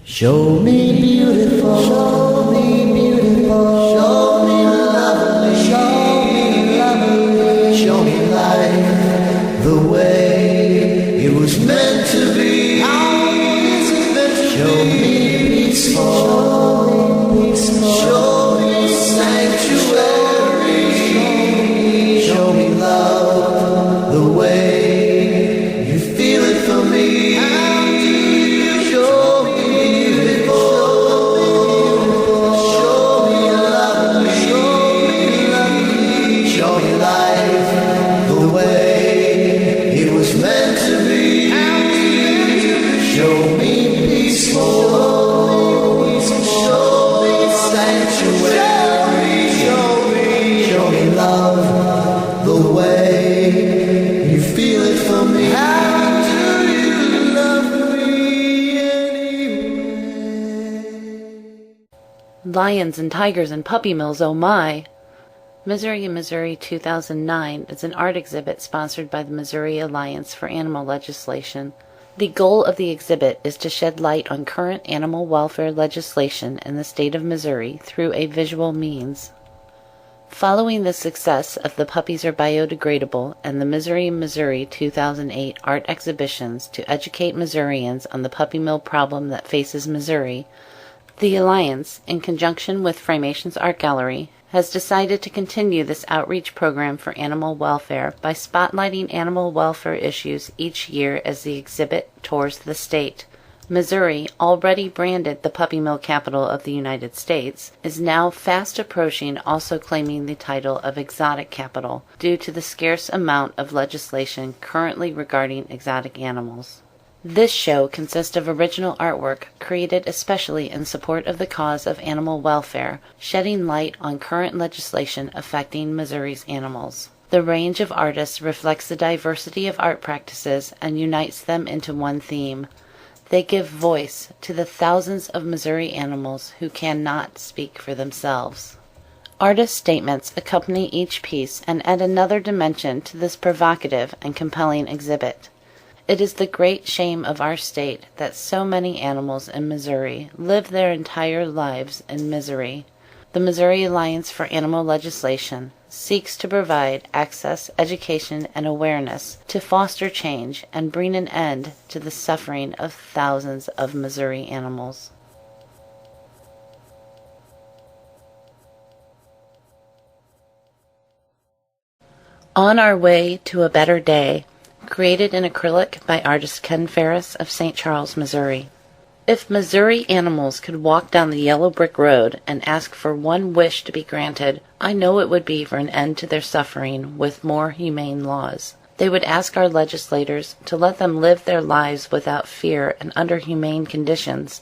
Show me beautiful, show me beautiful, show me lovely, show me lovely, show me life the way it was meant to be. How is it meant to show be? Me peaceful, show me sanctuary, show me love the way you feel it for me. Lions and tigers and puppy mills, oh my! Missouri in Missouri 2009 is an art exhibit sponsored by the Missouri Alliance for Animal Legislation. The goal of the exhibit is to shed light on current animal welfare legislation in the state of Missouri through a visual means. Following the success of The Puppies Are Biodegradable and the Missouri in Missouri 2008 art exhibitions to educate Missourians on the puppy mill problem that faces Missouri, the Alliance, in conjunction with Framations Art Gallery, has decided to continue this outreach program for animal welfare by spotlighting animal welfare issues each year as the exhibit tours the state. Missouri, already branded the puppy mill capital of the United States, is now fast approaching also claiming the title of exotic capital due to the scarce amount of legislation currently regarding exotic animals. This show consists of original artwork created especially in support of the cause of animal welfare, shedding light on current legislation affecting Missouri's animals. The range of artists reflects the diversity of art practices and unites them into one theme. They give voice to the thousands of Missouri animals who cannot speak for themselves. Artist statements accompany each piece and add another dimension to this provocative and compelling exhibit. It is the great shame of our state that so many animals in Missouri live their entire lives in misery. The Missouri Alliance for Animal Legislation seeks to provide access, education, and awareness to foster change and bring an end to the suffering of thousands of Missouri animals. On Our Way to a Better Day, created in acrylic by artist Ken Ferris of St. Charles, Missouri. If Missouri animals could walk down the yellow brick road and ask for one wish to be granted, I know it would be for an end to their suffering with more humane laws. They would ask our legislators to let them live their lives without fear and under humane conditions.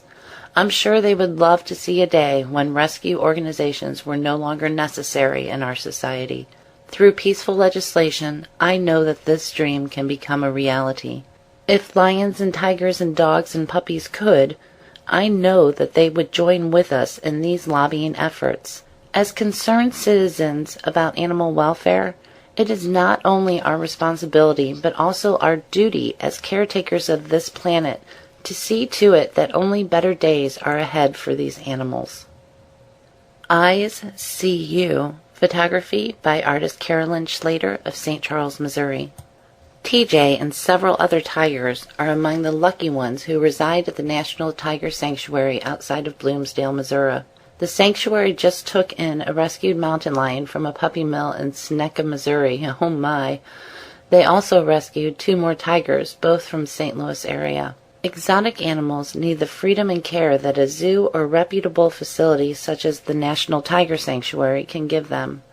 I'm sure they would love to see a day when rescue organizations were no longer necessary in our society. Through peaceful legislation, I know that this dream can become a reality. If lions and tigers and dogs and puppies could, I know that they would join with us in these lobbying efforts. As concerned citizens about animal welfare, it is not only our responsibility but also our duty as caretakers of this planet to see to it that only better days are ahead for these animals. Eyes See You. Photography by artist Carolyn Schlater of St. Charles, Missouri. TJ and several other tigers are among the lucky ones who reside at the National Tiger Sanctuary outside of Bloomsdale, Missouri. The sanctuary just took in a rescued mountain lion from a puppy mill in Seneca, Missouri. Oh my! They also rescued 2 more tigers, both from St. Louis area. Exotic animals need the freedom and care that a zoo or reputable facility such as the National Tiger Sanctuary can give them.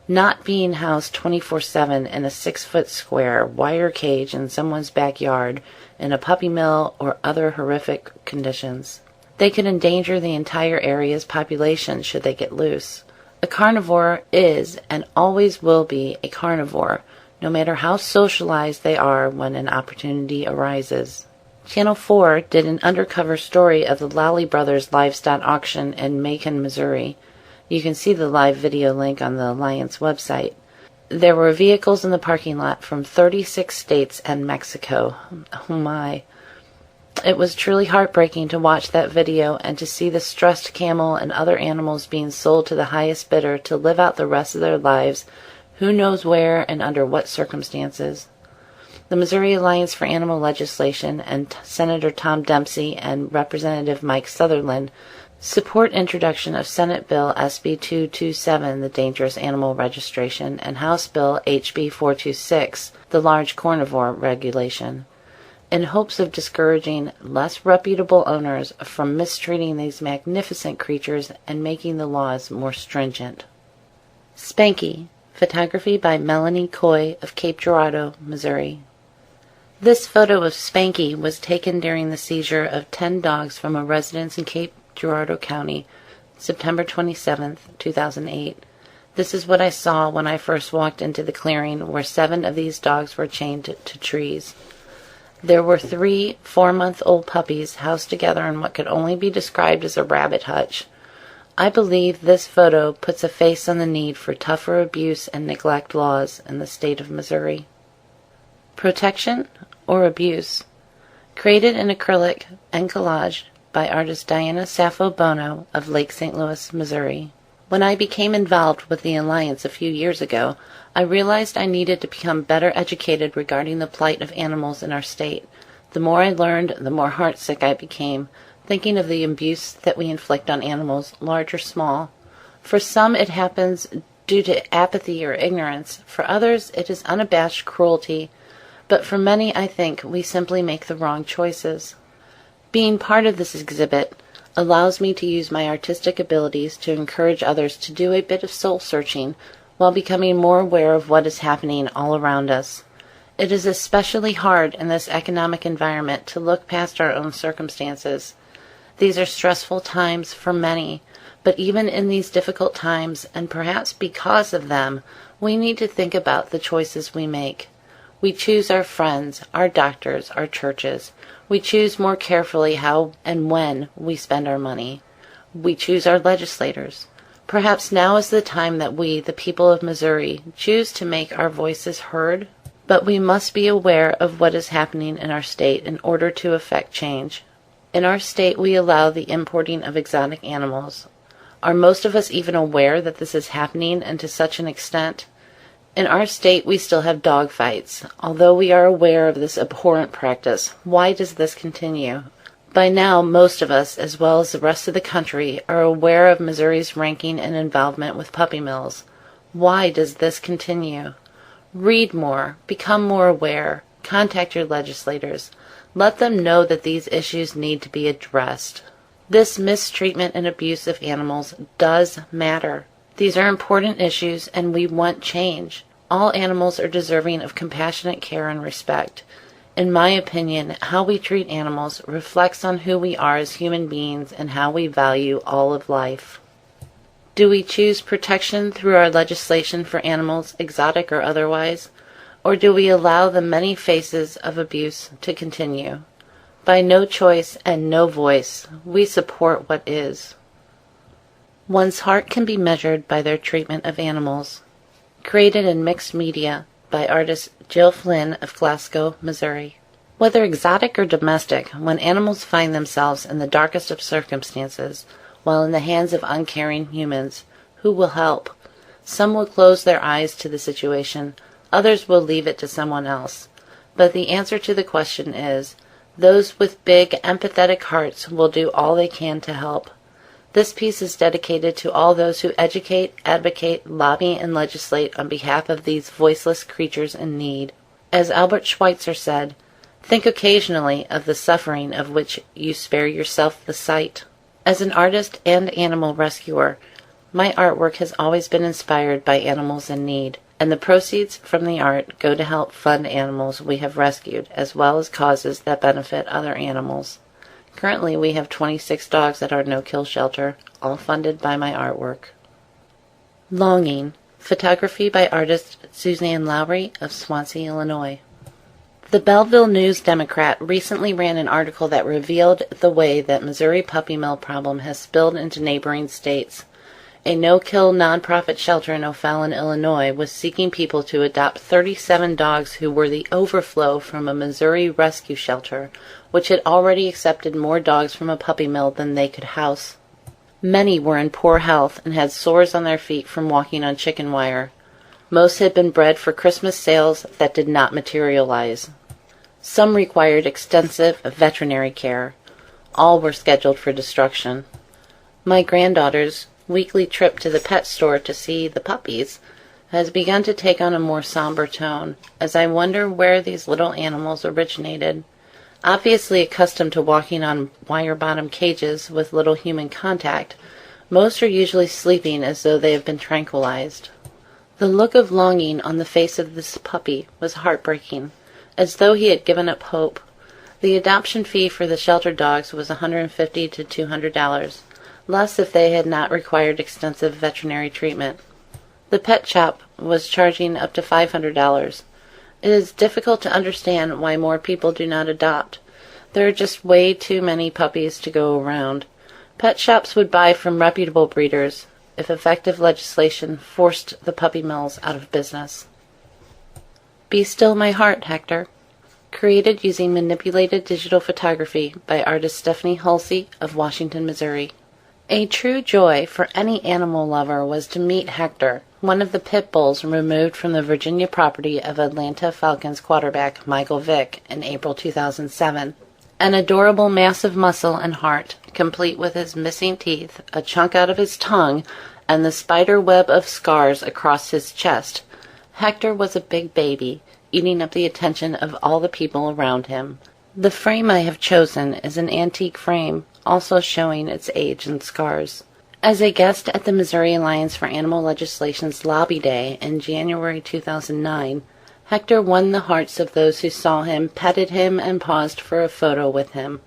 Not being housed 24/7 in a 6-foot square wire cage in someone's backyard, in a puppy mill, or other horrific conditions. They could endanger the entire area's population should they get loose. A carnivore is and always will be a carnivore, no matter how socialized they are when an opportunity arises. Channel 4 did an undercover story of the Lally Brothers livestock auction in Macon, Missouri. You can see the live video link on the Alliance website. There were vehicles in the parking lot from 36 states and Mexico. Oh my. It was truly heartbreaking to watch that video and to see the stressed camel and other animals being sold to the highest bidder to live out the rest of their lives, who knows where and under what circumstances. The Missouri Alliance for Animal Legislation and Senator Tom Dempsey and Representative Mike Sutherland support introduction of Senate Bill SB 227, the Dangerous Animal Registration, and House Bill HB 426, the Large Carnivore Regulation, in hopes of discouraging less reputable owners from mistreating these magnificent creatures and making the laws more stringent. Spanky, photography by Melanie Coy of Cape Girardeau, Missouri. This photo of Spanky was taken during the seizure of 10 dogs from a residence in Cape Girardeau County, September 27, 2008. This is what I saw when I first walked into the clearing where 7 of these dogs were chained to trees. There were 3 4-month-old puppies housed together in what could only be described as a rabbit hutch. I believe this photo puts a face on the need for tougher abuse and neglect laws in the state of Missouri. Protection or abuse? Created in acrylic and collage by artist Diana Sappho Bono of Lake St. Louis, Missouri. When I became involved with the Alliance a few years ago, I realized I needed to become better educated regarding the plight of animals in our state. The more I learned, the more heartsick I became, thinking of the abuse that we inflict on animals, large or small. For some, it happens due to apathy or ignorance. For others, it is unabashed cruelty. But for many, I think, we simply make the wrong choices. Being part of this exhibit allows me to use my artistic abilities to encourage others to do a bit of soul-searching while becoming more aware of what is happening all around us. It is especially hard in this economic environment to look past our own circumstances. These are stressful times for many, but even in these difficult times, and perhaps because of them, we need to think about the choices we make. We choose our friends, our doctors, our churches. We choose more carefully how and when we spend our money. We choose our legislators. Perhaps now is the time that we, the people of Missouri, choose to make our voices heard, but we must be aware of what is happening in our state in order to effect change. In our state, we allow the importing of exotic animals. Are most of us even aware that this is happening and to such an extent? In our state, we still have dog fights. Although we are aware of this abhorrent practice, why does this continue? By now, most of us, as well as the rest of the country, are aware of Missouri's ranking and involvement with puppy mills. Why does this continue? Read more, become more aware, contact your legislators. Let them know that these issues need to be addressed. This mistreatment and abuse of animals does matter. These are important issues, and we want change. All animals are deserving of compassionate care and respect. In my opinion, how we treat animals reflects on who we are as human beings and how we value all of life. Do we choose protection through our legislation for animals, exotic or otherwise, or do we allow the many faces of abuse to continue? By no choice and no voice, we support what is. One's heart can be measured by their treatment of animals. Created in mixed media by artist Jill Flynn of Glasgow, Missouri. Whether exotic or domestic, when animals find themselves in the darkest of circumstances, while in the hands of uncaring humans, who will help? Some will close their eyes to the situation, others will leave it to someone else. But the answer to the question is, those with big, empathetic hearts will do all they can to help. This piece is dedicated to all those who educate, advocate, lobby, and legislate on behalf of these voiceless creatures in need. As Albert Schweitzer said, think occasionally of the suffering of which you spare yourself the sight. As an artist and animal rescuer, my artwork has always been inspired by animals in need, and the proceeds from the art go to help fund animals we have rescued, as well as causes that benefit other animals. Currently, we have 26 dogs at our no-kill shelter, all funded by my artwork. Longing, photography by artist Suzanne Lowry of Swansea, Illinois. The Belleville News-Democrat recently ran an article that revealed the way that Missouri puppy mill problem has spilled into neighboring states. a no-kill nonprofit shelter in O'Fallon, Illinois, was seeking people to adopt 37 dogs who were the overflow from a Missouri rescue shelter, which had already accepted more dogs from a puppy mill than they could house. Many were in poor health and had sores on their feet from walking on chicken wire. Most had been bred for Christmas sales that did not materialize. Some required extensive veterinary care. All were scheduled for destruction. My granddaughter's weekly trip to the pet store to see the puppies has begun to take on a more somber tone, as I wonder where these little animals originated. Obviously accustomed to walking on wire-bottom cages with little human contact, most are usually sleeping as though they have been tranquilized. The look of longing on the face of this puppy was heartbreaking, as though he had given up hope. The adoption fee for the shelter dogs was $150 to $200, less if they had not required extensive veterinary treatment. The pet shop was charging up to $500. It is difficult to understand why more people do not adopt. There are just way too many puppies to go around. Pet shops would buy from reputable breeders if effective legislation forced the puppy mills out of business. Be Still My Heart, Hector. Created using manipulated digital photography by artist Stephanie Hulsey of Washington, Missouri. A true joy for any animal lover was to meet Hector, one of the pit bulls removed from the Virginia property of Atlanta Falcons quarterback Michael Vick in April 2007. An adorable mass of muscle and heart, complete with his missing teeth, a chunk out of his tongue, and the spider web of scars across his chest, Hector was a big baby, eating up the attention of all the people around him. The frame I have chosen is an antique frame, also showing its age and scars. As a guest at the Missouri Alliance for Animal Legislation's Lobby Day in January 2009, Hector won the hearts of those who saw him, petted him, and paused for a photo with him.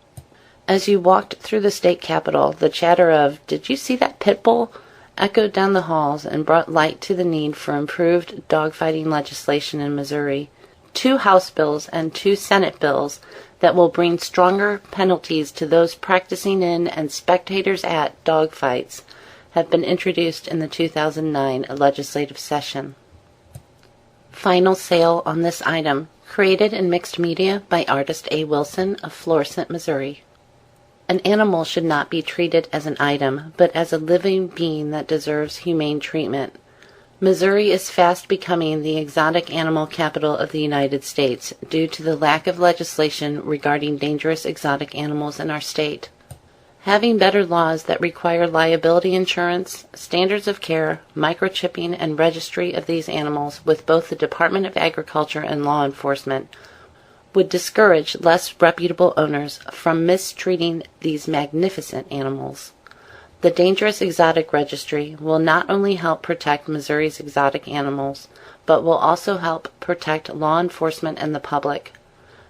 As you walked through the state capitol, the chatter of, "Did you see that pit bull?" echoed down the halls and brought light to the need for improved dogfighting legislation in Missouri. 2 House bills and 2 Senate bills that will bring stronger penalties to those practicing in and spectators at dogfights have been introduced in the 2009 legislative session. Final sale on this item, created in mixed media by artist A. Wilson of Florissant, Missouri. An animal should not be treated as an item, but as a living being that deserves humane treatment. Missouri is fast becoming the exotic animal capital of the United States due to the lack of legislation regarding dangerous exotic animals in our state. Having better laws that require liability insurance, standards of care, microchipping, and registry of these animals with both the Department of Agriculture and law enforcement would discourage less reputable owners from mistreating these magnificent animals. The Dangerous Exotic Registry will not only help protect Missouri's exotic animals, but will also help protect law enforcement and the public.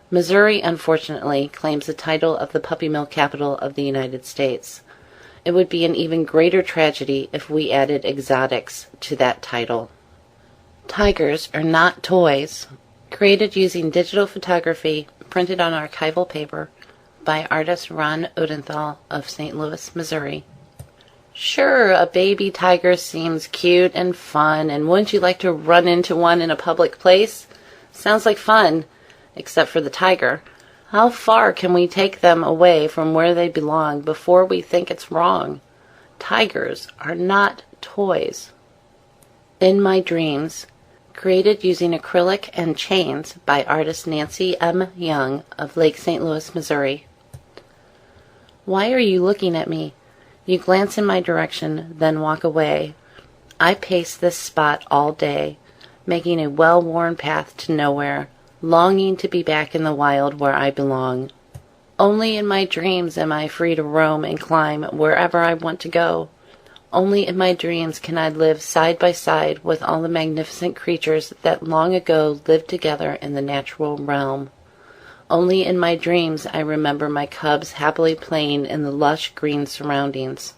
Missouri, unfortunately, claims the title of the puppy mill capital of the United States. It would be an even greater tragedy if we added exotics to that title. Tigers are not toys. Created using digital photography printed on archival paper by artist Ron Odenthal of St. Louis, Missouri. Sure, a baby tiger seems cute and fun, and wouldn't you like to run into one in a public place? Sounds like fun, except for the tiger. How far can we take them away from where they belong before we think it's wrong? Tigers are not toys. In My Dreams, created using acrylic and chains by artist Nancy M. Young of Lake St. Louis, Missouri. Why are you looking at me? You glance in my direction, then walk away. I pace this spot all day, making a well-worn path to nowhere, longing to be back in the wild where I belong. Only in my dreams am I free to roam and climb wherever I want to go. Only in my dreams can I live side by side with all the magnificent creatures that long ago lived together in the natural realm. Only in my dreams I remember my cubs happily playing in the lush green surroundings.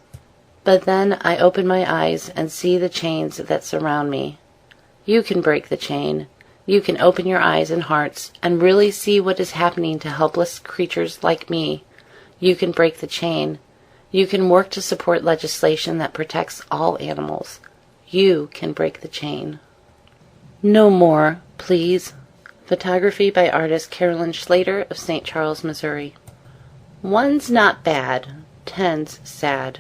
But then I open my eyes and see the chains that surround me. You can break the chain. You can open your eyes and hearts and really see what is happening to helpless creatures like me. You can break the chain. You can work to support legislation that protects all animals. You can break the chain. No more, please. Photography by artist Carolyn Schlater of St. Charles, Missouri. One's not bad, 10's sad.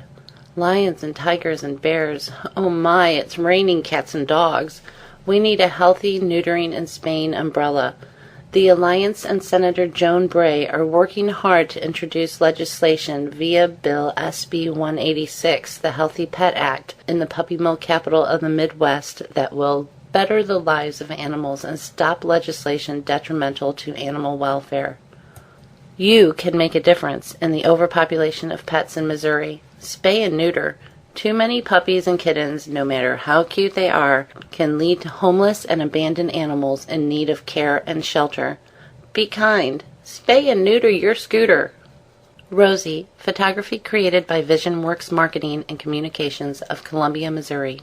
Lions and tigers and bears. Oh my, it's raining cats and dogs. We need a healthy neutering in Spain umbrella. The Alliance and Senator Joan Bray are working hard to introduce legislation via Bill SB 186, the Healthy Pet Act, in the puppy mill capital of the Midwest that will better the lives of animals and stop legislation detrimental to animal welfare. You can make a difference in the overpopulation of pets in Missouri. Spay and neuter. Too many puppies and kittens, no matter how cute they are, can lead to homeless and abandoned animals in need of care and shelter. Be kind. Spay and neuter your scooter. Rosie, photography created by Vision Works Marketing and Communications of Columbia, Missouri.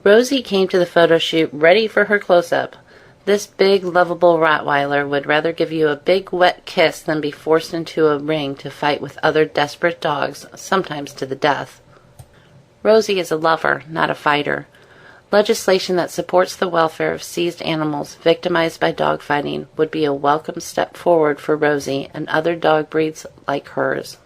Rosie came to the photo shoot ready for her close-up. This big, lovable Rottweiler would rather give you a big, wet kiss than be forced into a ring to fight with other desperate dogs, sometimes to the death. Rosie is a lover, not a fighter. Legislation that supports the welfare of seized animals victimized by dog fighting would be a welcome step forward for Rosie and other dog breeds like hers.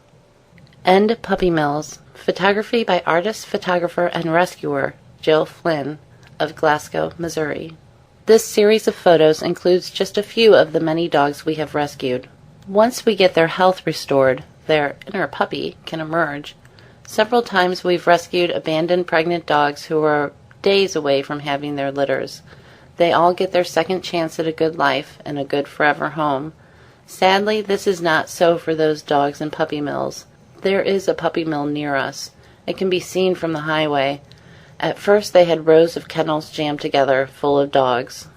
End puppy mills. Photography by artist, photographer, and rescuer Jill Flynn of Glasgow, Missouri. This series of photos includes just a few of the many dogs we have rescued. Once we get their health restored, their inner puppy can emerge. Several times we've rescued abandoned pregnant dogs who are days away from having their litters. They all get their second chance at a good life and a good forever home. Sadly, this is not so for those dogs in puppy mills. There is a puppy mill near us. It can be seen from the highway. At first they had rows of kennels jammed together, full of dogs.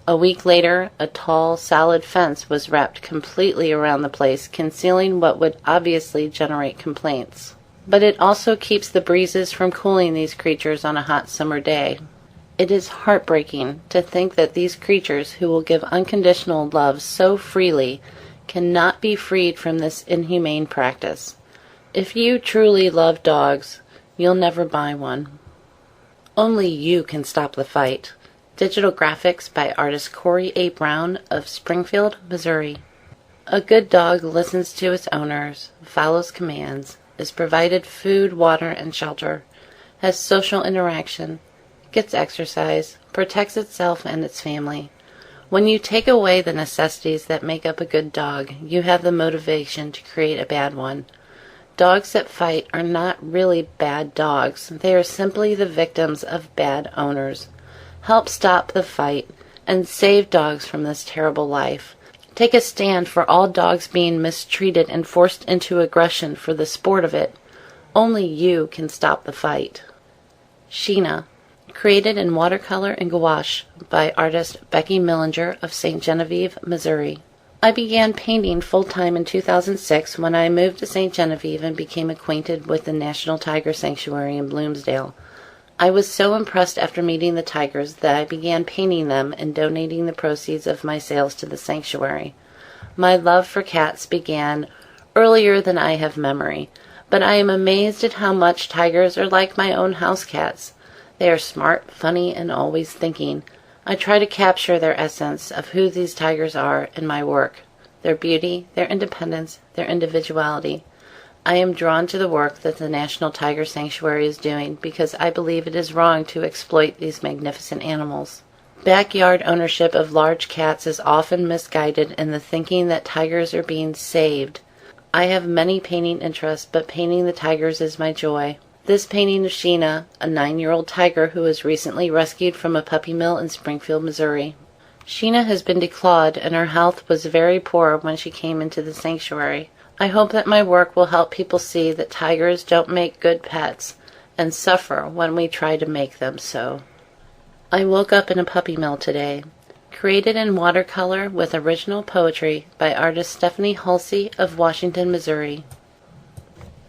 A week later, a tall, solid fence was wrapped completely around the place, concealing what would obviously generate complaints. But it also keeps the breezes from cooling these creatures on a hot summer day. It is heartbreaking to think that these creatures who will give unconditional love so freely cannot be freed from this inhumane practice. If you truly love dogs, you'll never buy one. Only you can stop the fight. Digital graphics by artist Corey A. Brown of Springfield, Missouri. A good dog listens to its owners, follows commands, is provided food, water, and shelter, has social interaction, gets exercise, protects itself and its family. When you take away the necessities that make up a good dog, you have the motivation to create a bad one. Dogs that fight are not really bad dogs. They are simply the victims of bad owners. Help stop the fight and save dogs from this terrible life. Take a stand for all dogs being mistreated and forced into aggression for the sport of it. Only you can stop the fight. Sheena, created in watercolor and gouache by artist Becky Millinger of St. Genevieve, Missouri. I began painting full-time in 2006 when I moved to St. Genevieve and became acquainted with the National Tiger Sanctuary in Bloomsdale. I was so impressed after meeting the tigers that I began painting them and donating the proceeds of my sales to the sanctuary. My love for cats began earlier than I have memory, but I am amazed at how much tigers are like my own house cats. They are smart, funny, and always thinking. I try to capture their essence of who these tigers are in my work, their beauty, their independence, their individuality. I am drawn to the work that the National Tiger Sanctuary is doing because I believe it is wrong to exploit these magnificent animals. Backyard ownership of large cats is often misguided in the thinking that tigers are being saved. I have many painting interests, but painting the tigers is my joy. This painting of Sheena, a 9-year-old tiger who was recently rescued from a puppy mill in Springfield, Missouri. Sheena has been declawed and her health was very poor when she came into the sanctuary. I hope that my work will help people see that tigers don't make good pets and suffer when we try to make them so. I woke up in a puppy mill today. Created in watercolor with original poetry by artist Stephanie Hulsey of Washington, Missouri.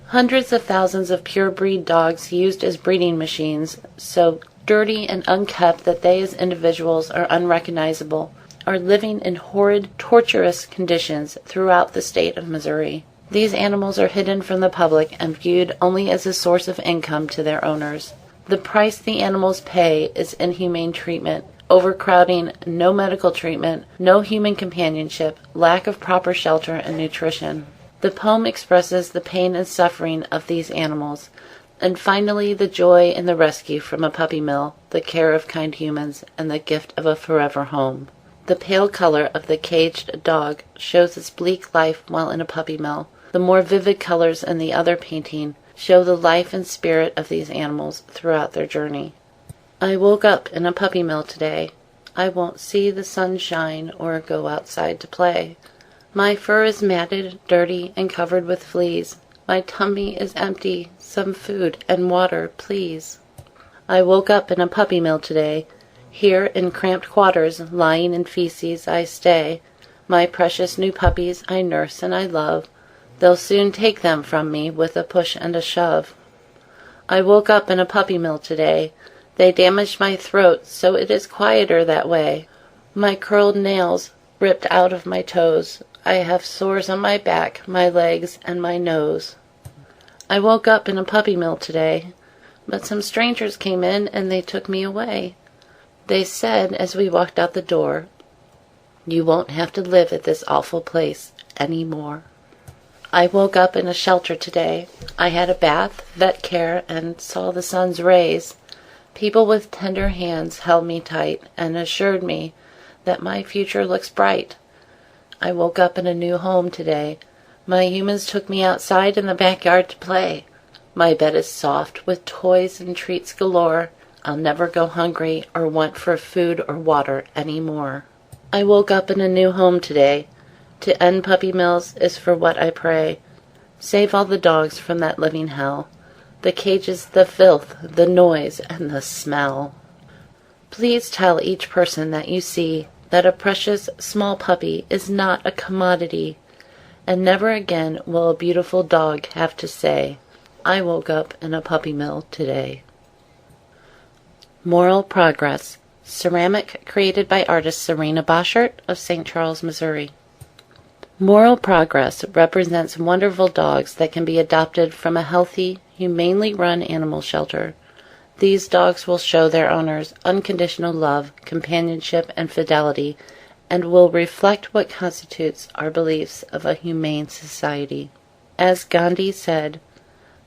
Hundreds of thousands of pure-breed dogs used as breeding machines, so dirty and unkept that they as individuals are unrecognizable, are living in horrid, torturous conditions throughout the state of Missouri. These animals are hidden from the public and viewed only as a source of income to their owners. The price the animals pay is inhumane treatment, overcrowding, no medical treatment, no human companionship, lack of proper shelter and nutrition. The poem expresses the pain and suffering of these animals, and finally the joy in the rescue from a puppy mill, the care of kind humans, and the gift of a forever home. The pale color of the caged dog shows its bleak life while in a puppy mill. The more vivid colors in the other painting show the life and spirit of these animals throughout their journey. I woke up in a puppy mill today. I won't see the sun shine or go outside to play. My fur is matted, dirty, and covered with fleas. My tummy is empty. Some food and water, please. I woke up in a puppy mill today. Here in cramped quarters, lying in feces, I stay. My precious new puppies I nurse and I love. They'll soon take them from me with a push and a shove. I woke up in a puppy mill today. They damaged my throat, so it is quieter that way. My curled nails ripped out of my toes. I have sores on my back, my legs, and my nose. I woke up in a puppy mill today, but some strangers came in and they took me away. They said as we walked out the door, "You won't have to live at this awful place anymore." I woke up in a shelter today. I had a bath, vet care, and saw the sun's rays. People with tender hands held me tight and assured me that my future looks bright. I woke up in a new home today. My humans took me outside in the backyard to play. My bed is soft with toys and treats galore. I'll never go hungry or want for food or water anymore. I woke up in a new home today. To end puppy mills is for what I pray. Save all the dogs from that living hell. The cages, the filth, the noise, and the smell. Please tell each person that you see that a precious small puppy is not a commodity, and never again will a beautiful dog have to say, "I woke up in a puppy mill today." Moral Progress. Ceramic created by artist Serena Boschert of St. Charles, Missouri. Moral Progress represents wonderful dogs that can be adopted from a healthy, humanely run animal shelter. These dogs will show their owners unconditional love, companionship, and fidelity, and will reflect what constitutes our beliefs of a humane society. As Gandhi said,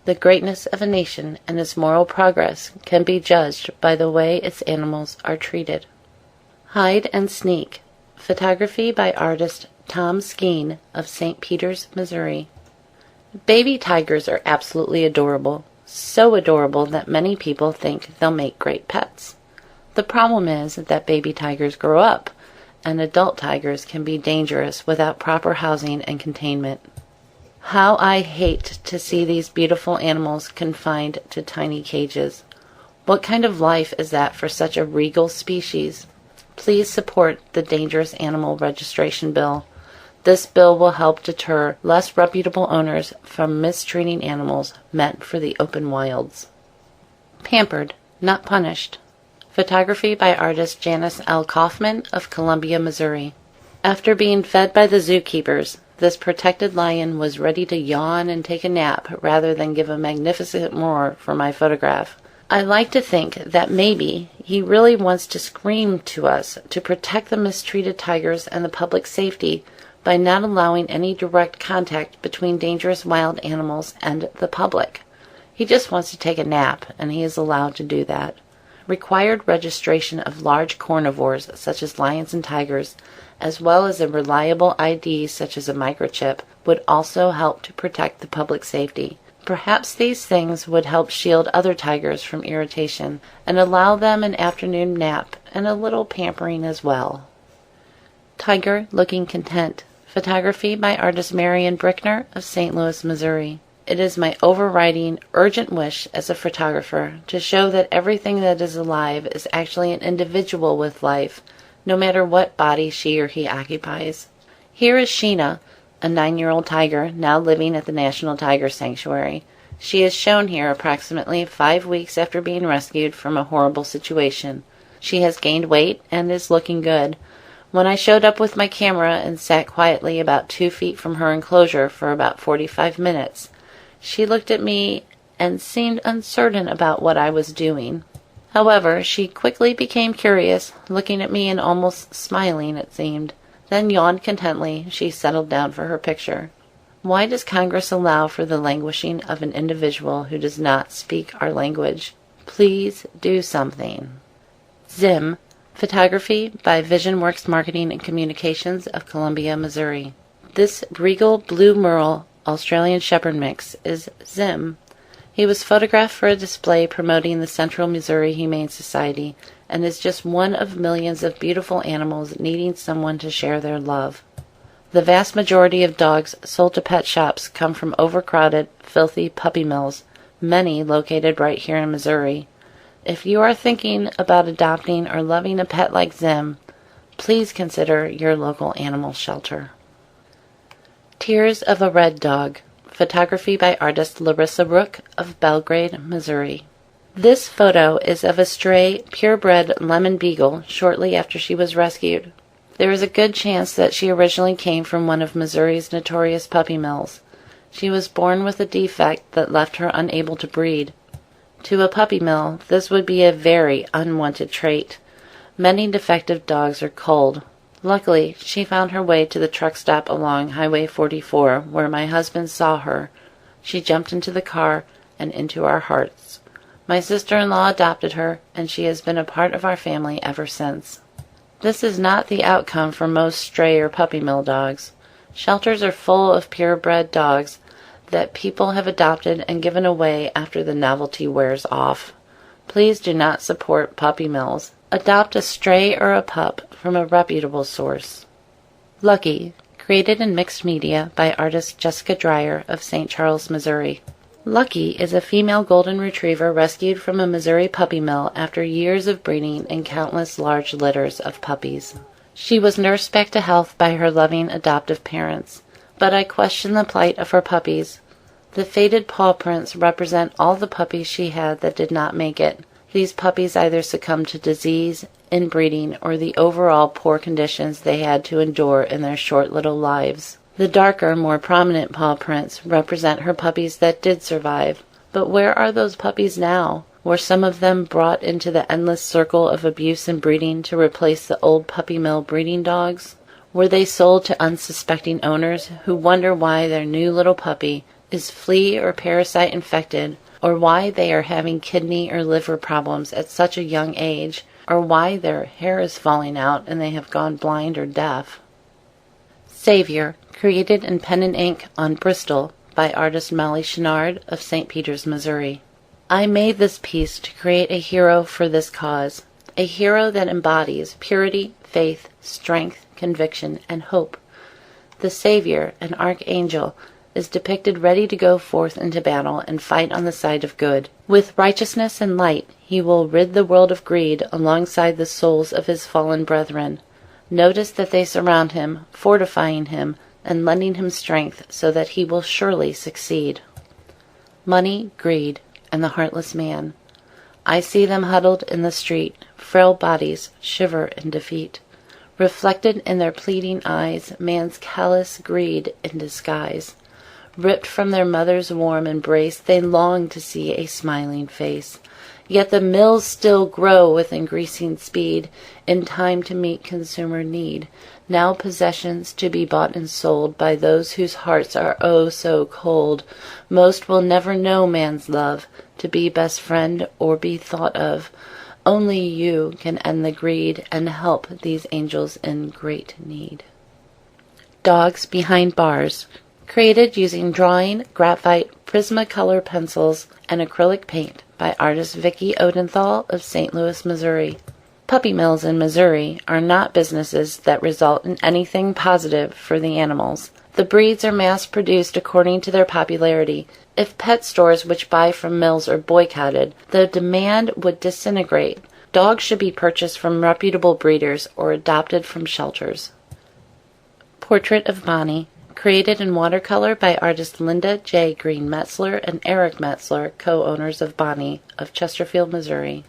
"The greatness of a nation and its moral progress can be judged by the way its animals are treated." Hide and Sneak. Photography by artist Tom Skeen of St. Peters, Missouri. Baby tigers are absolutely adorable. So adorable that many people think they'll make great pets. The problem is that baby tigers grow up, and adult tigers can be dangerous without proper housing and containment. How I hate to see these beautiful animals confined to tiny cages. What kind of life is that for such a regal species? Please support the Dangerous Animal Registration Bill. This bill will help deter less reputable owners from mistreating animals meant for the open wilds. Pampered, Not Punished. Photography by artist Janice L. Kaufman of Columbia, Missouri. After being fed by the zookeepers, this protected lion was ready to yawn and take a nap rather than give a magnificent roar for my photograph. I like to think that maybe he really wants to scream to us to protect the mistreated tigers and the public safety by not allowing any direct contact between dangerous wild animals and the public. He just wants to take a nap, and he is allowed to do that. Required registration of large carnivores such as lions and tigers, as well as a reliable ID such as a microchip, would also help to protect the public safety. Perhaps these things would help shield other tigers from irritation and allow them an afternoon nap and a little pampering as well. Tiger Looking Content. Photography by artist Marion Brickner of St. Louis, Missouri. It is my overriding, urgent wish as a photographer to show that everything that is alive is actually an individual with life, no matter what body she or he occupies. Here is Sheena, a 9-year-old tiger now living at the National Tiger Sanctuary. She is shown here approximately 5 weeks after being rescued from a horrible situation. She has gained weight and is looking good. When I showed up with my camera and sat quietly about 2 feet from her enclosure for about 45 minutes, she looked at me and seemed uncertain about what I was doing. However, she quickly became curious, looking at me and almost smiling, it seemed. Then yawned contentedly. She settled down for her picture. Why does Congress allow for the languishing of an individual who does not speak our language? Please do something. Zim, photography by Vision Works Marketing and Communications of Columbia, Missouri. This regal blue merle Australian Shepherd mix is Zim. He was photographed for a display promoting the Central Missouri Humane Society and is just one of millions of beautiful animals needing someone to share their love. The vast majority of dogs sold to pet shops come from overcrowded, filthy puppy mills, many located right here in Missouri. If you are thinking about adopting or loving a pet like Zim, please consider your local animal shelter. Tears of a Red Dog, photography by artist Larissa Rook of Belgrade, Missouri. This photo is of a stray, purebred lemon beagle shortly after she was rescued. There is a good chance that she originally came from one of Missouri's notorious puppy mills. She was born with a defect that left her unable to breed. To a puppy mill, this would be a very unwanted trait. Many defective dogs are culled. Luckily, she found her way to the truck stop along Highway 44, where my husband saw her. She jumped into the car and into our hearts. My sister-in-law adopted her, and she has been a part of our family ever since. This is not the outcome for most stray or puppy mill dogs. Shelters are full of purebred dogs that people have adopted and given away after the novelty wears off. Please do not support puppy mills. Adopt a stray or a pup from a reputable source. Lucky, created in mixed media by artist Jessica Dreyer of St. Charles, Missouri. Lucky is a female golden retriever rescued from a Missouri puppy mill after years of breeding in countless large litters of puppies. She was nursed back to health by her loving adoptive parents, but I question the plight of her puppies. The faded paw prints represent all the puppies she had that did not make it. These puppies either succumbed to disease, inbreeding, or the overall poor conditions they had to endure in their short little lives. The darker, more prominent paw prints represent her puppies that did survive. But where are those puppies now? Were some of them brought into the endless circle of abuse and breeding to replace the old puppy mill breeding dogs? Were they sold to unsuspecting owners who wonder why their new little puppy is flea or parasite infected, or why they are having kidney or liver problems at such a young age, or why their hair is falling out and they have gone blind or deaf? Savior, created in pen and ink on Bristol by artist Molly Chenard of St. Peters, Missouri. I made this piece to create a hero for this cause, a hero that embodies purity, faith, strength, conviction, and hope. The Savior, an archangel, is depicted ready to go forth into battle and fight on the side of good. With righteousness and light, he will rid the world of greed alongside the souls of his fallen brethren. Notice that they surround him, fortifying him, and lending him strength so that he will surely succeed. Money, greed, and the heartless man. I see them huddled in the street, frail bodies shiver in defeat. Reflected in their pleading eyes, man's callous greed in disguise. Ripped from their mother's warm embrace, they long to see a smiling face. Yet the mills still grow with increasing speed, in time to meet consumer need. Now possessions to be bought and sold by those whose hearts are oh so cold. Most will never know man's love, to be best friend or be thought of. Only you can end the greed and help these angels in great need. Dogs Behind Bars, created using drawing, graphite, Prismacolor pencils, and acrylic paint by artist Vicki Odenthal of St. Louis, Missouri. Puppy mills in Missouri are not businesses that result in anything positive for the animals. The breeds are mass-produced according to their popularity. If pet stores which buy from mills are boycotted, the demand would disintegrate. Dogs should be purchased from reputable breeders or adopted from shelters. Portrait of Bonnie, created in watercolor by artist Linda J. Green Metzler and Eric Metzler, co-owners of Bonnie of Chesterfield, Missouri.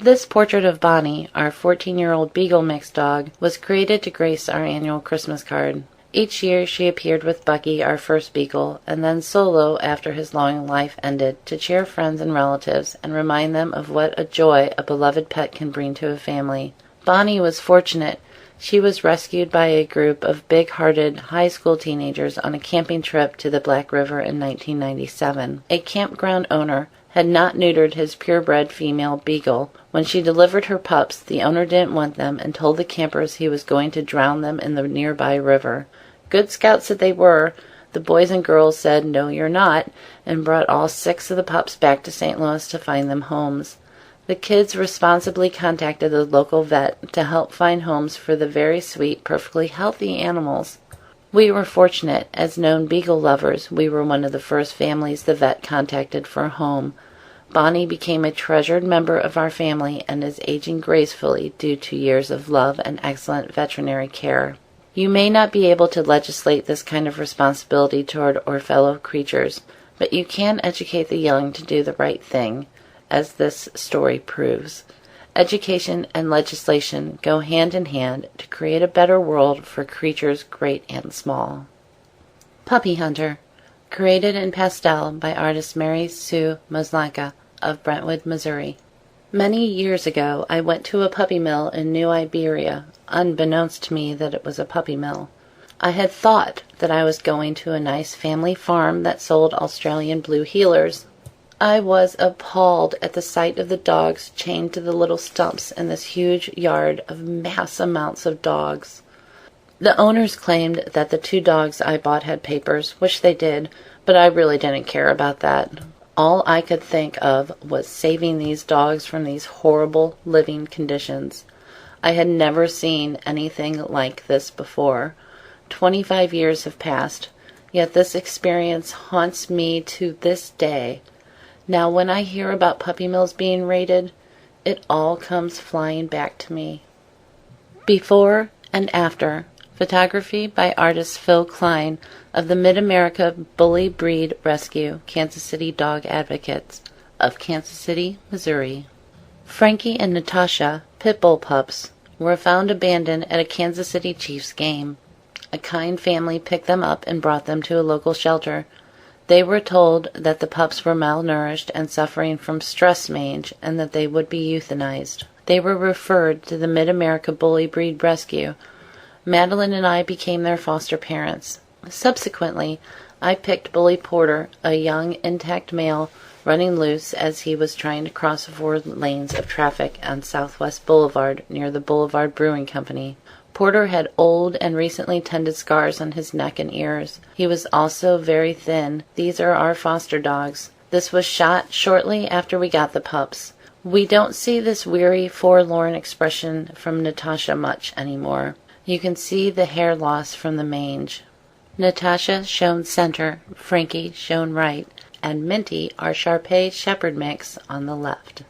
This portrait of Bonnie, our 14-year-old Beagle mix dog, was created to grace our annual Christmas card. Each year she appeared with Bucky, our first Beagle, and then solo after his long life ended, to cheer friends and relatives and remind them of what a joy a beloved pet can bring to a family. Bonnie was fortunate. She was rescued by a group of big-hearted high school teenagers on a camping trip to the Black River in 1997. A campground owner had not neutered his purebred female Beagle. When she delivered her pups, the owner didn't want them and told the campers he was going to drown them in the nearby river. Good scouts that they were, the boys and girls said, "No, you're not," and brought all 6 of the pups back to St. Louis to find them homes. The kids responsibly contacted the local vet to help find homes for the very sweet, perfectly healthy animals. We were fortunate. As known Beagle lovers, we were one of the first families the vet contacted for a home. Bonnie became a treasured member of our family and is aging gracefully due to years of love and excellent veterinary care. You may not be able to legislate this kind of responsibility toward our fellow creatures, but you can educate the young to do the right thing, as this story proves. Education and legislation go hand in hand to create a better world for creatures great and small. Puppy Hunter, created in pastel by artist Mary Sue Moslanka of Brentwood, Missouri. Many years ago, I went to a puppy mill in New Iberia, unbeknownst to me that it was a puppy mill. I had thought that I was going to a nice family farm that sold Australian blue heelers. I was appalled at the sight of the dogs chained to the little stumps in this huge yard of mass amounts of dogs. The owners claimed that the 2 dogs I bought had papers, which they did, but I really didn't care about that. All I could think of was saving these dogs from these horrible living conditions. I had never seen anything like this before. 25 years have passed, yet this experience haunts me to this day. Now when I hear about puppy mills being raided, it all comes flying back to me. Before and After, photography by artist Phil Klein of the Mid-America Bully Breed Rescue Kansas City Dog Advocates of Kansas City, Missouri. Frankie and Natasha, pit bull pups, were found abandoned at a Kansas City Chiefs game. A kind family picked them up and brought them to a local shelter. They were told that the pups were malnourished and suffering from stress mange and that they would be euthanized. They were referred to the Mid-America Bully Breed Rescue. Madeline and I became their foster parents. Subsequently, I picked Bully Porter, a young, intact male, running loose as he was trying to cross 4 lanes of traffic on Southwest Boulevard near the Boulevard Brewing Company. Porter had old and recently tended scars on his neck and ears. He was also very thin. These are our foster dogs. This was shot shortly after we got the pups. We don't see this weary, forlorn expression from Natasha much anymore. You can see the hair loss from the mange. Natasha shown center, Frankie shown right, and Minty, our Shar-Pei Shepherd mix, on the left.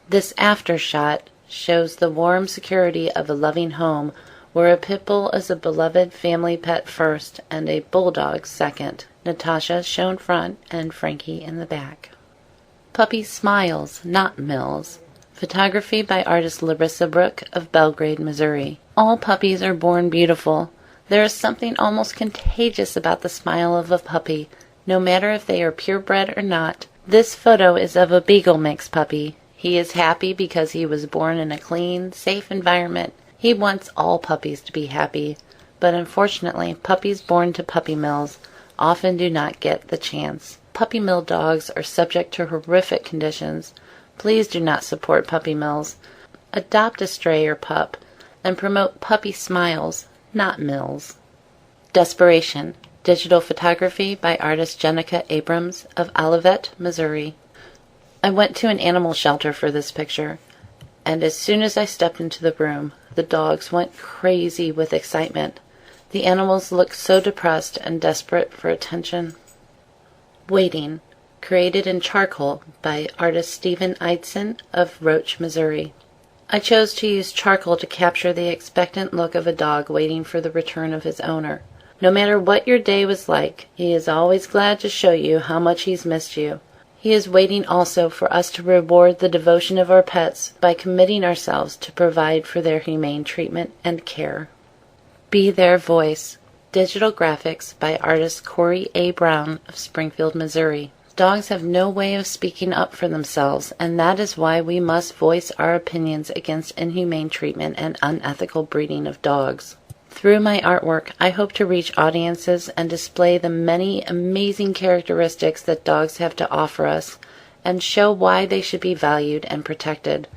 This after shot shows the warm security of a loving home where a pit bull is a beloved family pet first and a bulldog second. Natasha shown front and Frankie in the back. Puppy Smiles, Not Mills. Photography by artist Larissa Brook of Belgrade, Missouri. All puppies are born beautiful. There is something almost contagious about the smile of a puppy, no matter if they are purebred or not. This photo is of a Beagle mix puppy. He is happy because he was born in a clean, safe environment. He wants all puppies to be happy, but unfortunately, puppies born to puppy mills often do not get the chance. Puppy mill dogs are subject to horrific conditions. Please do not support puppy mills. Adopt a stray or pup, and promote puppy smiles, not mills. Desperation. Digital photography by artist Jenica Abrams of Olivet, Missouri. I went to an animal shelter for this picture, and as soon as I stepped into the room, the dogs went crazy with excitement. The animals looked so depressed and desperate for attention. Waiting. Created in charcoal by artist Stephen Eidson of Roach, Missouri. I chose to use charcoal to capture the expectant look of a dog waiting for the return of his owner. No matter what your day was like, he is always glad to show you how much he's missed you. He is waiting also for us to reward the devotion of our pets by committing ourselves to provide for their humane treatment and care. Be Their Voice. Digital graphics by artist Corey A. Brown of Springfield, Missouri. Dogs have no way of speaking up for themselves, and that is why we must voice our opinions against inhumane treatment and unethical breeding of dogs. Through my artwork, I hope to reach audiences and display the many amazing characteristics that dogs have to offer us, and show why they should be valued and protected.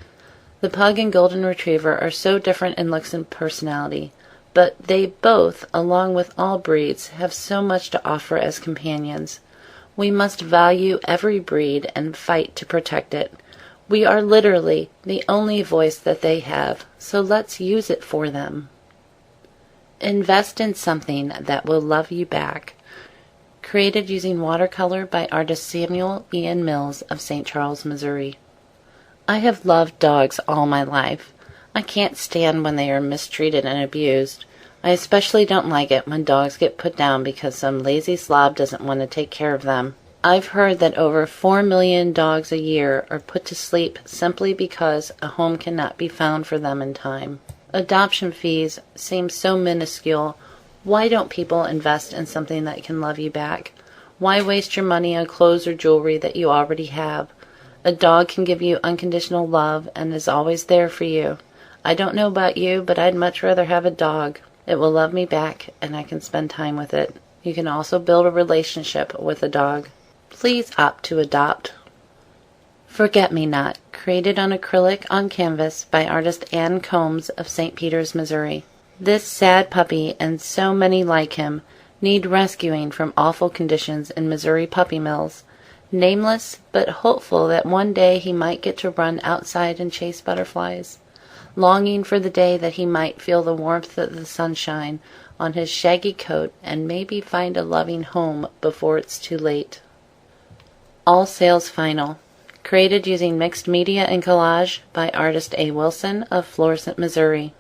The Pug and Golden Retriever are so different in looks and personality, but they both, along with all breeds, have so much to offer as companions. We must value every breed and fight to protect it. We are literally the only voice that they have, so let's use it for them. Invest in something that will love you back. Created using watercolor by artist Samuel Ian Mills of St. Charles, Missouri. I have loved dogs all my life. I can't stand when they are mistreated and abused. I especially don't like it when dogs get put down because some lazy slob doesn't want to take care of them. I've heard that over 4 million dogs a year are put to sleep simply because a home cannot be found for them in time. Adoption fees seem so minuscule. Why don't people invest in something that can love you back? Why waste your money on clothes or jewelry that you already have? A dog can give you unconditional love and is always there for you. I don't know about you, but I'd much rather have a dog. It will love me back, and I can spend time with it. You can also build a relationship with a dog. Please opt to adopt. Forget-Me-Not, created on acrylic on canvas by artist Ann Combs of St. Peters, Missouri. This sad puppy, and so many like him, need rescuing from awful conditions in Missouri puppy mills. Nameless, but hopeful that one day he might get to run outside and chase butterflies. Longing for the day that he might feel the warmth of the sunshine on his shaggy coat and maybe find a loving home before it's too late. All Sales Final. Created using mixed media and collage by artist A. Wilson of Florissant, Missouri.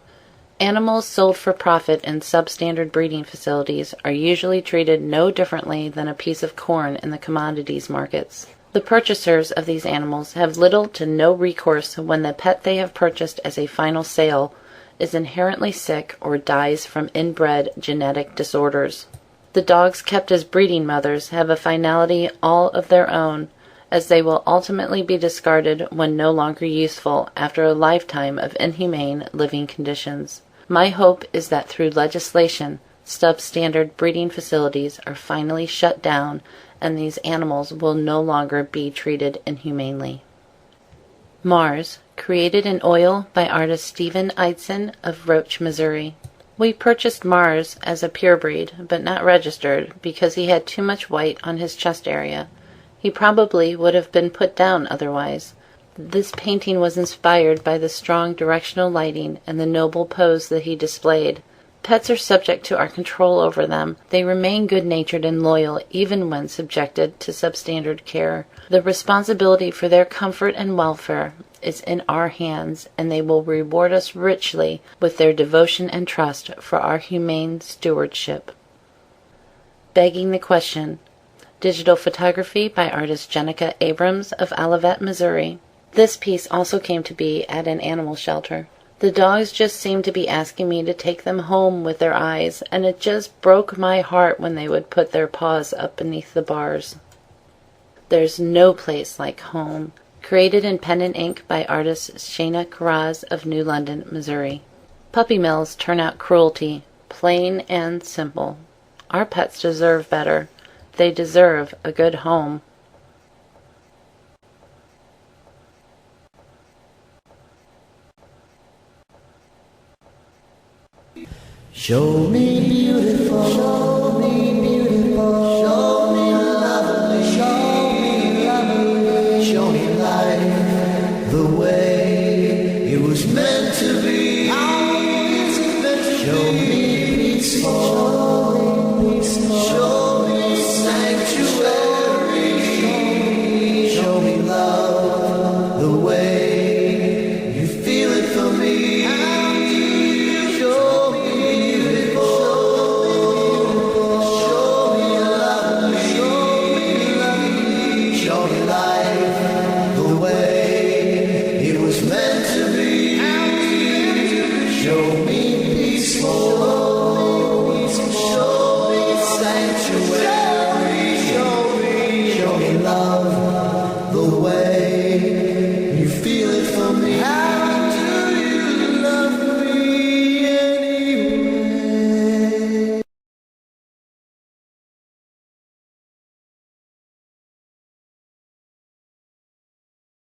Animals sold for profit in substandard breeding facilities are usually treated no differently than a piece of corn in the commodities markets. The purchasers of these animals have little to no recourse when the pet they have purchased as a final sale is inherently sick or dies from inbred genetic disorders. The dogs kept as breeding mothers have a finality all of their own, as they will ultimately be discarded when no longer useful after a lifetime of inhumane living conditions. My hope is that through legislation, substandard breeding facilities are finally shut down and these animals will no longer be treated inhumanely. Mars, created in oil by artist Stephen Eidson of Roach, Missouri. We purchased Mars as a purebred, but not registered, because he had too much white on his chest area. He probably would have been put down otherwise. This painting was inspired by the strong directional lighting and the noble pose that he displayed. Pets are subject to our control over them. They remain good-natured and loyal even when subjected to substandard care. The responsibility for their comfort and welfare is in our hands, and they will reward us richly with their devotion and trust for our humane stewardship. Begging the Question. Digital photography by artist Jenica Abrams of Olivet, Missouri. This piece also came to be at an animal shelter. The dogs just seemed to be asking me to take them home with their eyes, and it just broke my heart when they would put their paws up beneath the bars. There's no place like home. Created in pen and ink by artist Shayna Karaz of New London, Missouri. Puppy mills turn out cruelty, plain and simple. Our pets deserve better. They deserve a good home. Show me beautiful, show me beautiful, show me lovely, show me lovely, show me life the way it was meant.